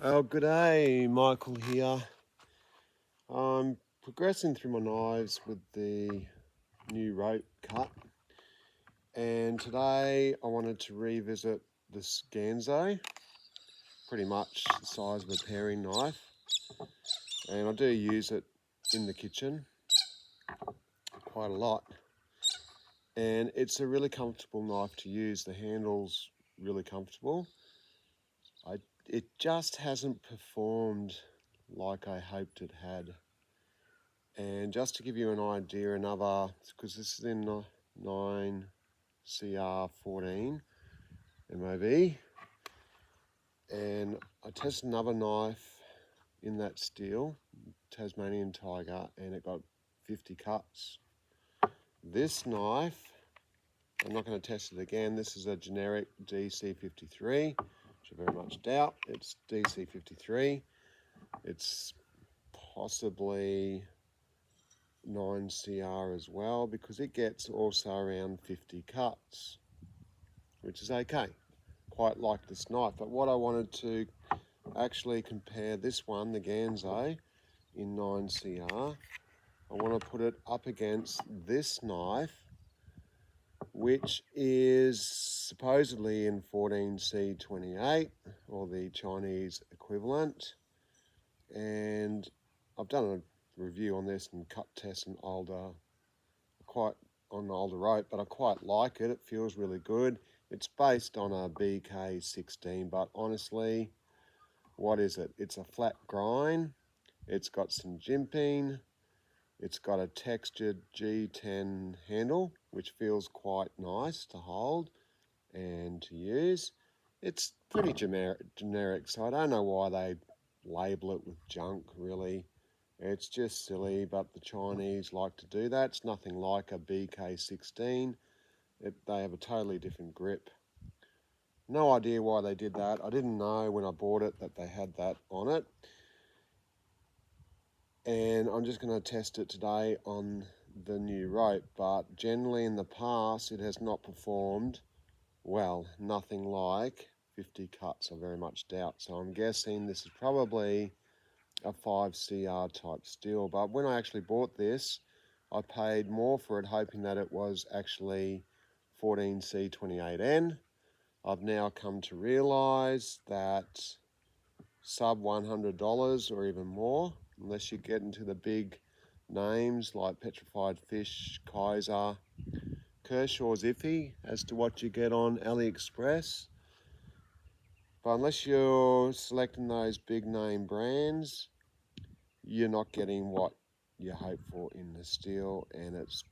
Oh, good day, Michael here. I'm progressing through my knives with the new rope cut, and today I wanted to revisit this Ganzo, pretty much the size of a paring knife, and I do use it in the kitchen quite a lot, and it's a really comfortable knife to use. The handle's really comfortable. It just hasn't performed like I hoped it had. And just to give you an idea, because this is in 9CR14 MOV, and I tested another knife in that steel, Tasmanian Tiger, and it got 50 cuts. This knife, I'm not going to test it again. This is a generic DC53, which I very much doubt. It's DC53. It's possibly 9CR as well, because it gets also around 50 cuts, which is okay. Quite like this knife. But what I wanted to actually compare this one, the Ganzo, in 9CR, I want to put it up against this knife, which is supposedly in 14C28, or the Chinese equivalent. And I've done a review on this and cut test an older rope, but I quite like it. It feels really good. It's based on a BK16, but honestly, what is it? It's a flat grind. It's got some jimping. It's got a textured G10 handle, which feels quite nice to hold and to use. It's pretty generic, so I don't know why they label it with junk, really. It's just silly, but the Chinese like to do that. It's nothing like a BK16. They have a totally different grip. No idea why they did that. I didn't know when I bought it that they had that on it. And I'm just going to test it today on the new rope, but generally in the past it has not performed well, nothing like 50 cuts, I very much doubt. So I'm guessing this is probably a 5CR type steel, but when I actually bought this, I paid more for it hoping that it was actually 14C28N. I've now come to realise that sub $100 or even more, unless you get into the big names like Petrified Fish, Kaiser, Kershaw's iffy as to what you get on AliExpress. But unless you're selecting those big name brands, you're not getting what you hope for in the steel, and it's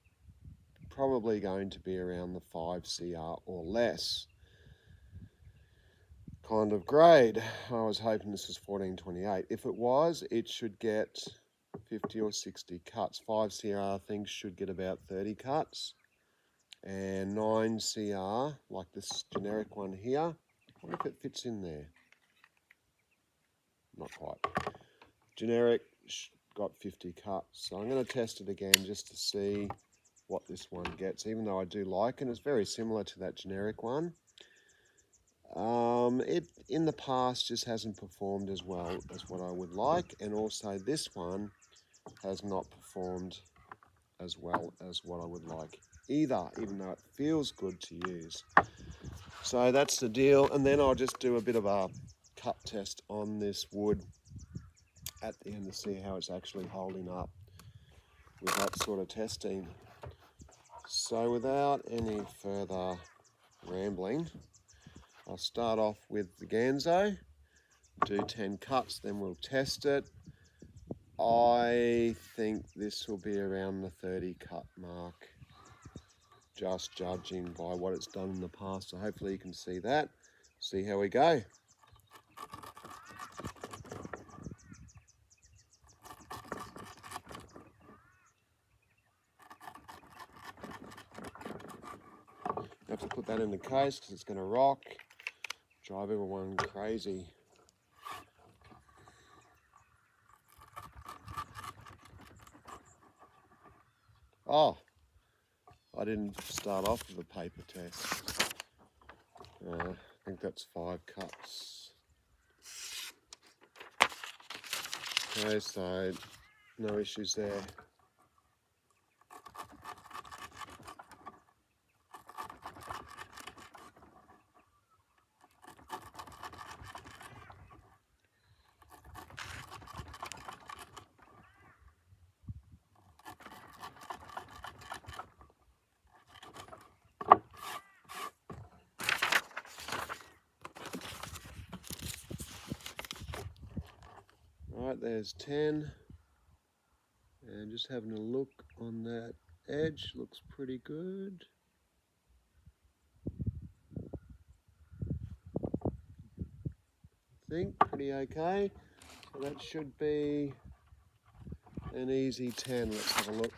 probably going to be around the 5CR or less kind of grade. I was hoping this was 1428. If it was, it should get 50 or 60 cuts. 5CR things should get about 30 cuts, and 9CR, like this generic one here, I wonder if it fits in there. Not quite. Generic got 50 cuts, so I'm going to test it again just to see what this one gets, even though I do like it. It's very similar to that generic one. It in the past just hasn't performed as well as what I would like, and also this one has not performed as well as what I would like either, even though it feels good to use. So that's the deal, and then I'll just do a bit of a cut test on this wood at the end to see how it's actually holding up with that sort of testing. So without any further rambling, I'll start off with the Ganzo, do 10 cuts, then we'll test it. I think this will be around the 30 cut mark, just judging by what it's done in the past. So hopefully you can see that. See how we go. You have to put that in the case because it's going to rock, drive everyone crazy. Oh, I didn't start off with a paper test. I think that's 5 cuts. Okay, so no issues there. Right, there's 10. And just having a look on that edge, looks pretty good. I think pretty okay. So that should be an easy 10. Let's have a look.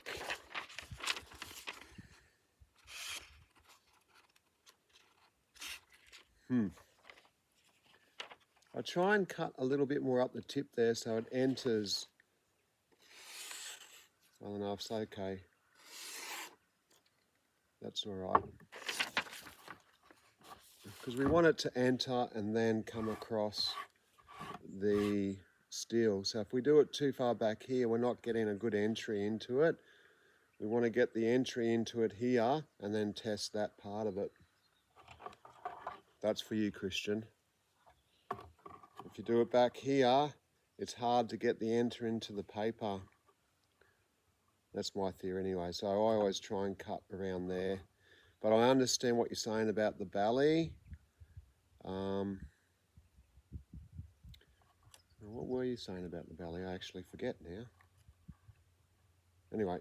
I try and cut a little bit more up the tip there so it enters well enough. So okay, that's all right. Because we want it to enter and then come across the steel. So if we do it too far back here, we're not getting a good entry into it. We want to get the entry into it here and then test that part of it. That's for you, Christian. If you do it back here, it's hard to get the enter into the paper. That's my theory anyway. So I always try and cut around there. But I understand what you're saying about the belly. What were you saying about the belly? I actually forget now. Anyway.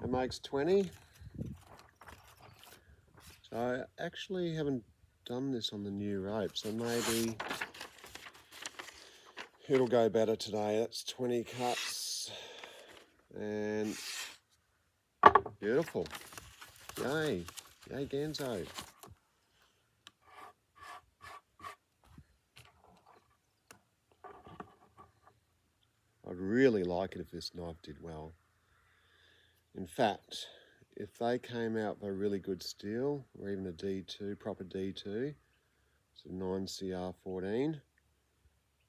It makes 20. So I actually haven't done this on the new rope, so maybe it'll go better today. That's 20 cuts and beautiful. Yay, yay Ganzo. I'd really like it if this knife did well. In fact, if they came out with a really good steel, or even a D2, proper D2, so 9CR14,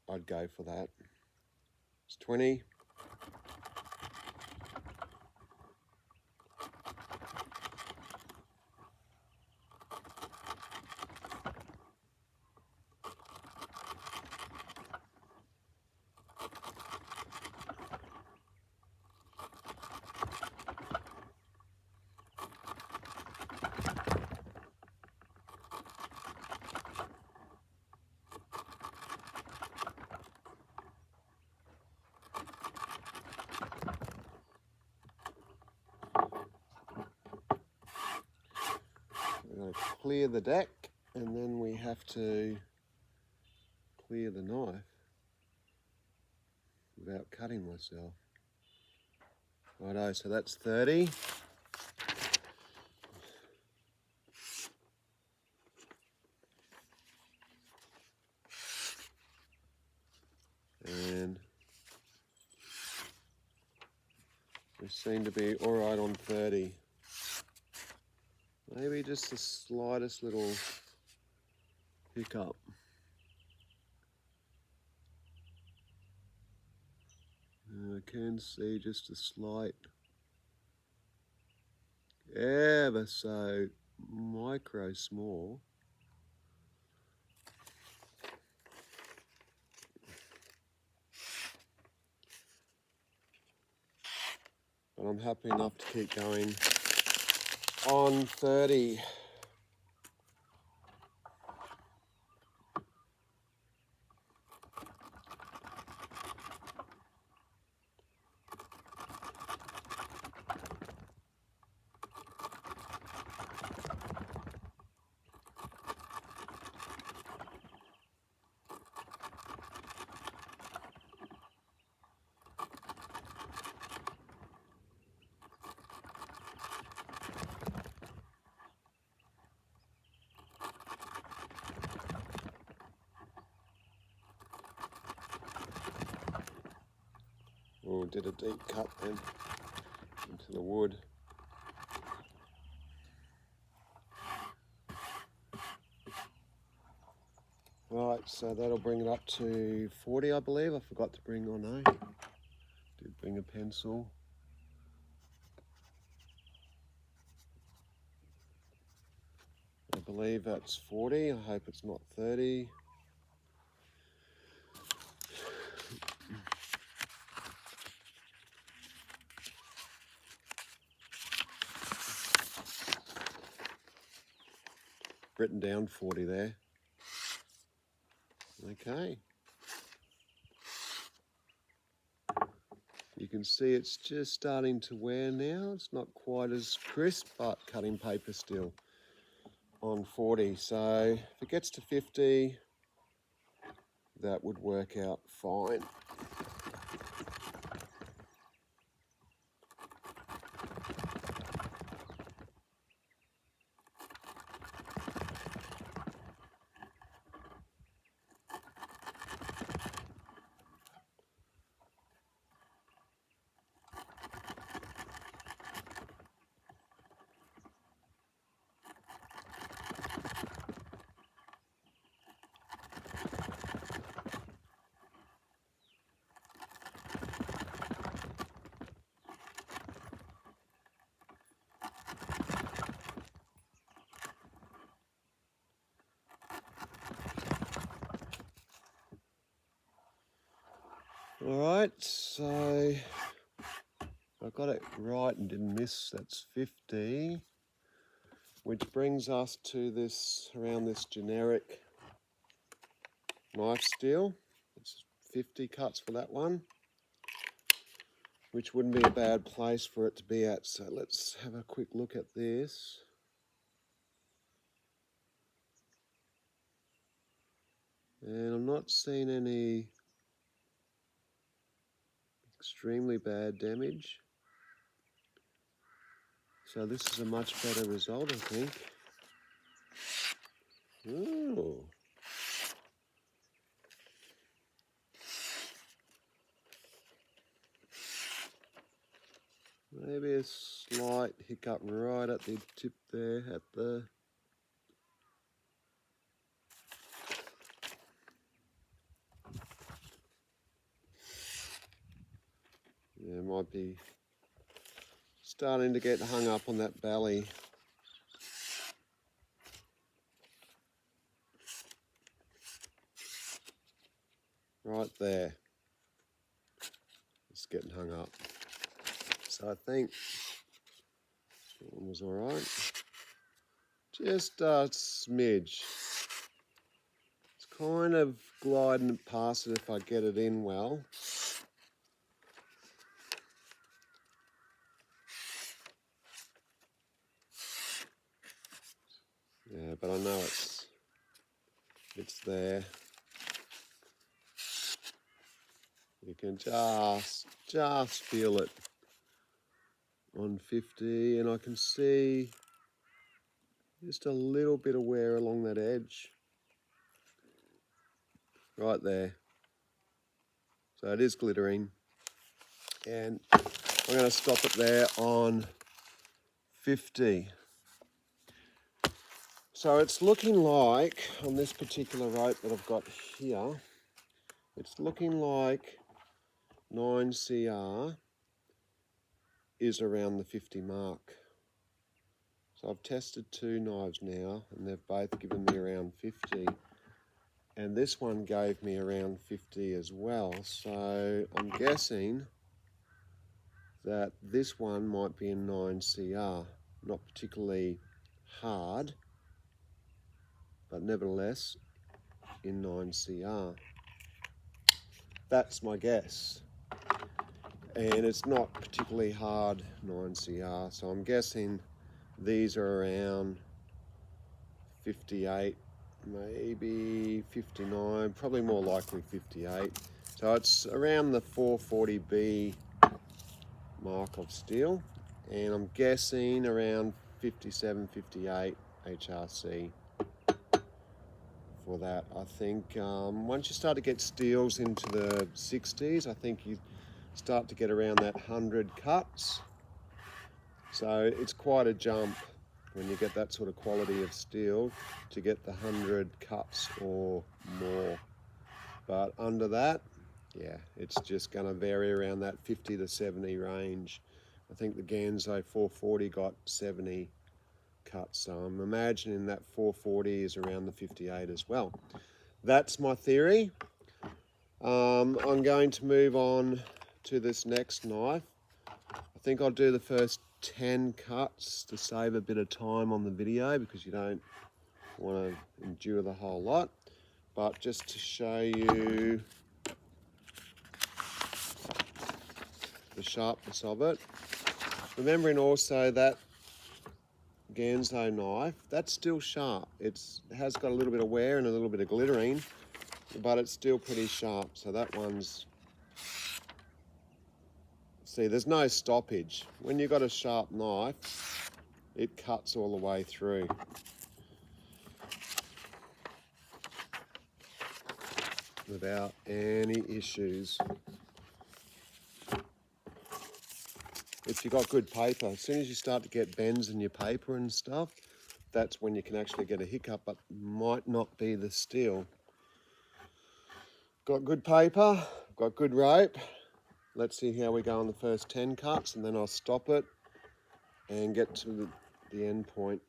I'd go for that. It's 20. We're going to clear the deck and then we have to clear the knife without cutting myself. Righto, so that's 30. And we seem to be all right on 30. Maybe just the slightest little hiccup. I can see just a slight, ever so micro small. But I'm happy enough to keep going on 30. we did a deep cut then into the wood. Right, so that'll bring it up to 40, I believe. I forgot to bring, oh no, did bring a pencil. I believe that's 40. I hope it's not 30. Written down 40 there. Okay. You can see it's just starting to wear now. It's not quite as crisp, but cutting paper still on 40. So if it gets to 50, that would work out fine. Alright, so I got it right and didn't miss. That's 50, which brings us to this, around this generic knife steel. It's 50 cuts for that one, which wouldn't be a bad place for it to be at. So let's have a quick look at this. And I'm not seeing any extremely bad damage. So this is a much better result, I think. Ooh. Maybe a slight hiccup right at the tip there, at the... Yeah, might be starting to get hung up on that belly. Right there. It's getting hung up. So I think that one was all right. Just a smidge. It's kind of gliding past it if I get it in well. Yeah, but I know it's there. You can just feel it on 50, and I can see just a little bit of wear along that edge. Right there. So it is glittering. And I'm going to stop it there on 50. So it's looking like, on this particular rope that I've got here, it's looking like 9CR is around the 50 mark. So I've tested two knives now, and they've both given me around 50. And this one gave me around 50 as well. So I'm guessing that this one might be a 9CR. Not particularly hard, but nevertheless in 9CR. That's my guess. And it's not particularly hard 9CR, so I'm guessing these are around 58, maybe 59, probably more likely 58. So it's around the 440B mark of steel, and I'm guessing around 57, 58 HRC for that. I think once you start to get steels into the 60s, I think start to get around that 100 cuts. So it's quite a jump when you get that sort of quality of steel to get the 100 cuts or more. But under that, yeah, it's just going to vary around that 50 to 70 range. I think the Ganzo 440 got 70 cuts, so I'm imagining that 440 is around the 58 as well. That's my theory. I'm going to move on to this next knife. I think I'll do the first 10 cuts to save a bit of time on the video because you don't want to endure the whole lot. But just to show you the sharpness of it. Remembering also that Ganzo knife, that's still sharp. It has got a little bit of wear and a little bit of glittering, but it's still pretty sharp. So that one's, see, there's no stoppage. When you've got a sharp knife, it cuts all the way through. Without any issues. If you've got good paper, as soon as you start to get bends in your paper and stuff, that's when you can actually get a hiccup, but might not be the steel. Got good paper, got good rope. Let's see how we go on the first 10 cuts, and then I'll stop it and get to the end point.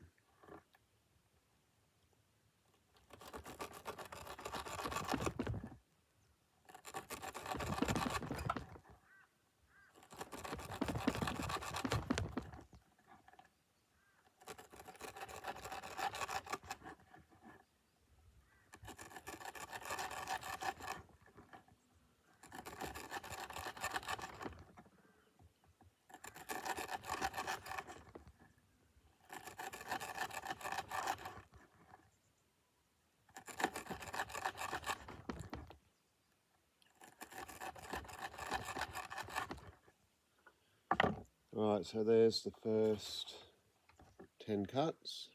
Right, so there's the first 10 cuts.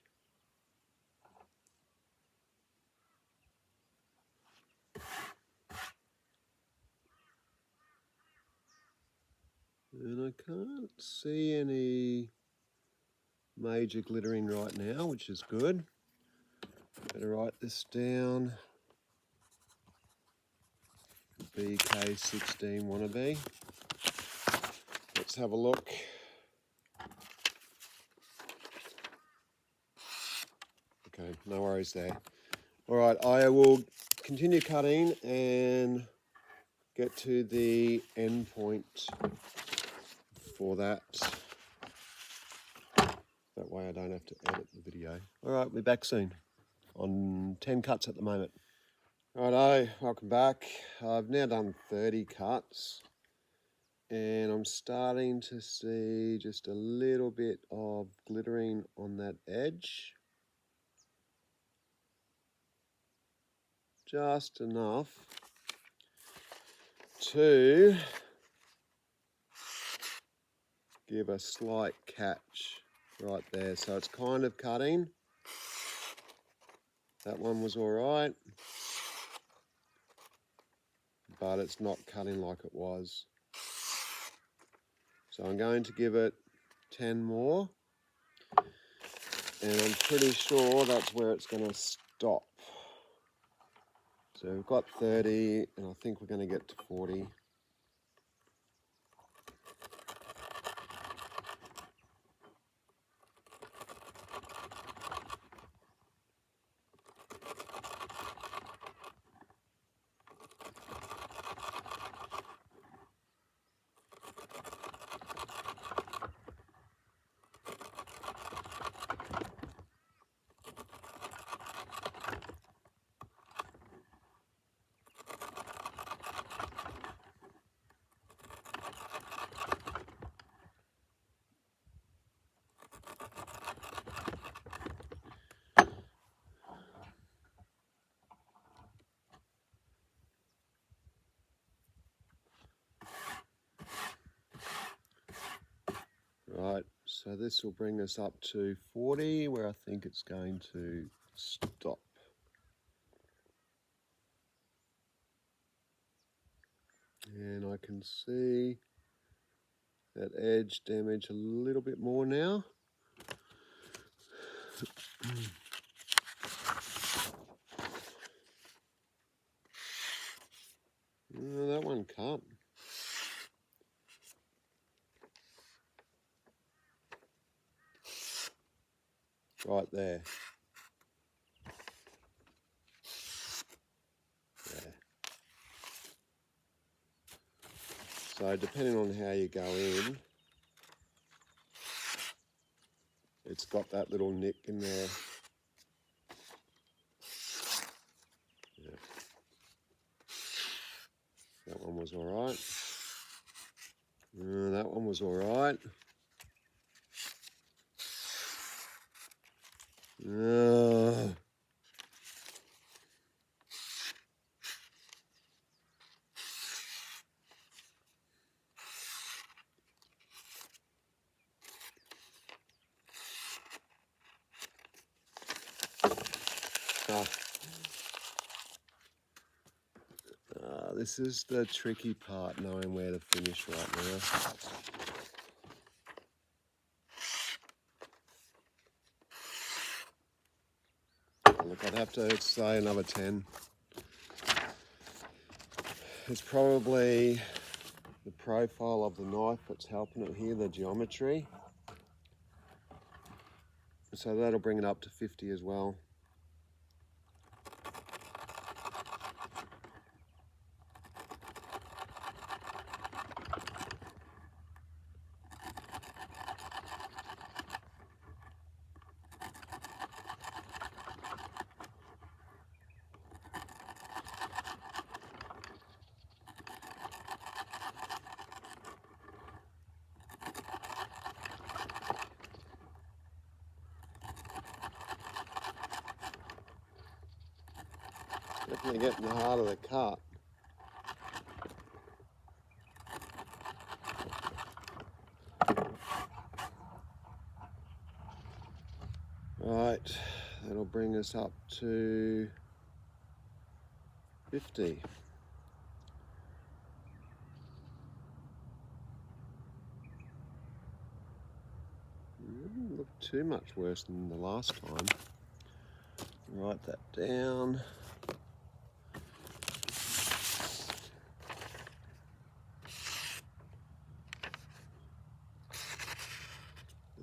And I can't see any major glittering right now, which is good. Better write this down. BK16 wannabe. Let's have a look. Okay, no worries there. All right, I will continue cutting and get to the end point for that. That way I don't have to edit the video. All right, we're back soon on 10 cuts at the moment. Righto, welcome back. I've now done 30 cuts and I'm starting to see just a little bit of glittering on that edge. Just enough to give a slight catch right there. So it's kind of cutting. That one was all right, but it's not cutting like it was. So I'm going to give it 10 more, and I'm pretty sure that's where it's going to stop. So we've got 30, and I think we're going to get to 40. Right, so this will bring us up to 40, where I think it's going to stop. And I can see that edge damage a little bit more now. That one cut. Right there. Yeah. So depending on how you go in, it's got that little nick in there. Yeah. That one was all right. That one was all right. This is the tricky part, knowing where to finish right now. Look, I'd have to say another 10. It's probably the profile of the knife that's helping it here, the geometry. So that'll bring it up to 50 as well. Definitely getting the heart of the cut. Right, that'll bring us up to 50. Didn't look too much worse than the last time. Write that down.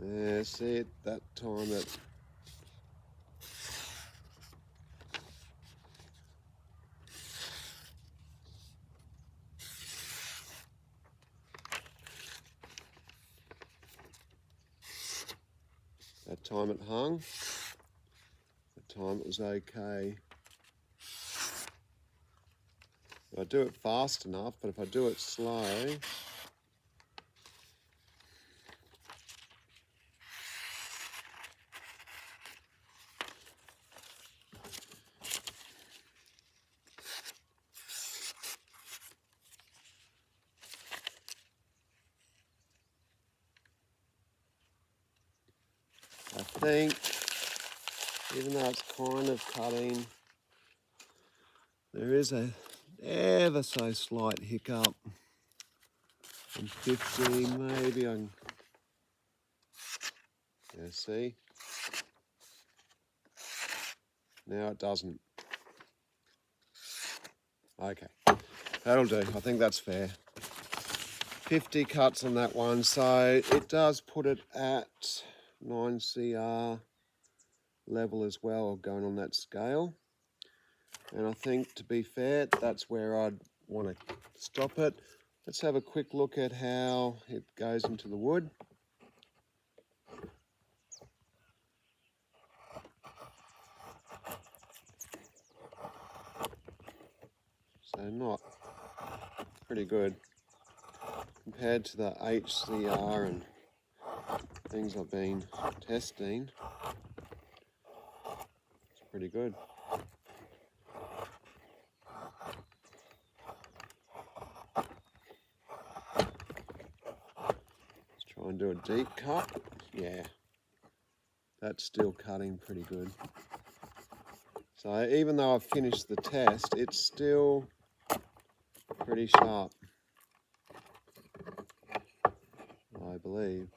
Yeah, see it that time that time it hung. That time it was okay. I do it fast enough, but if I do it slow, I think, even though it's kind of cutting, there is a ever so slight hiccup. On 50, maybe I can, yeah, see? Now it doesn't. Okay, that'll do. I think that's fair. 50 cuts on that one, so it does put it at 9CR level as well, going on that scale. And I think, to be fair, that's where I'd want to stop it. Let's have a quick look at how it goes into the wood. So not pretty good compared to the HCR and things I've been testing. It's pretty good. Let's try and do a deep cut. Yeah, that's still cutting pretty good. So even though I've finished the test, it's still pretty sharp. believe.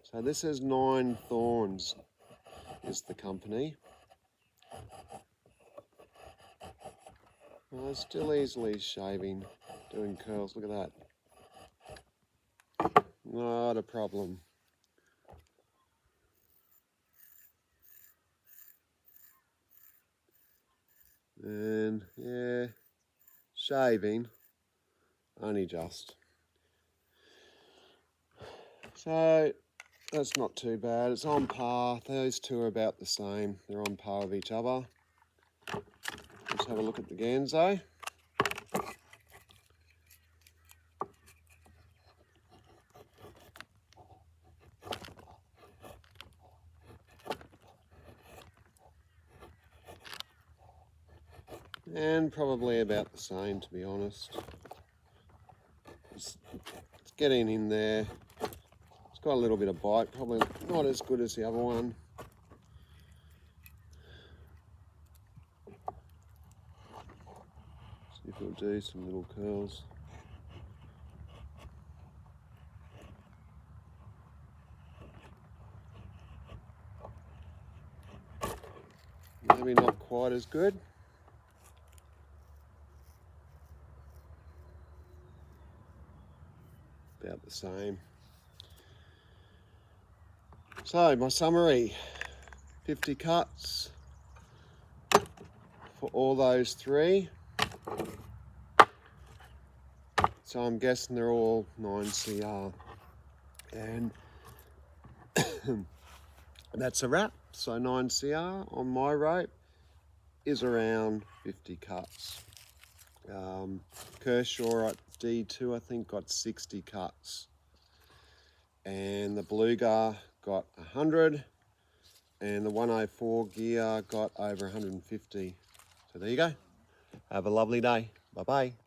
So this is Nine Thorns is the company. Well, it's still easily shaving, doing curls. Look at that. Not a problem. And yeah, shaving, only just. So that's not too bad. It's on par. Those two are about the same. They're on par with each other. Let's have a look at the Ganzo. And probably about the same, to be honest. It's getting in there. It's got a little bit of bite, probably not as good as the other one. See if it'll do some little curls. Maybe not quite as good. About the same. So my summary, 50 cuts for all those three. So I'm guessing they're all 9CR. And that's a wrap. So 9CR on my rope is around 50 cuts. Kershaw at D2 I think got 60 cuts. And the Bluegar got 100. And the 104 gear got over 150. So there you go. Have a lovely day. Bye-bye.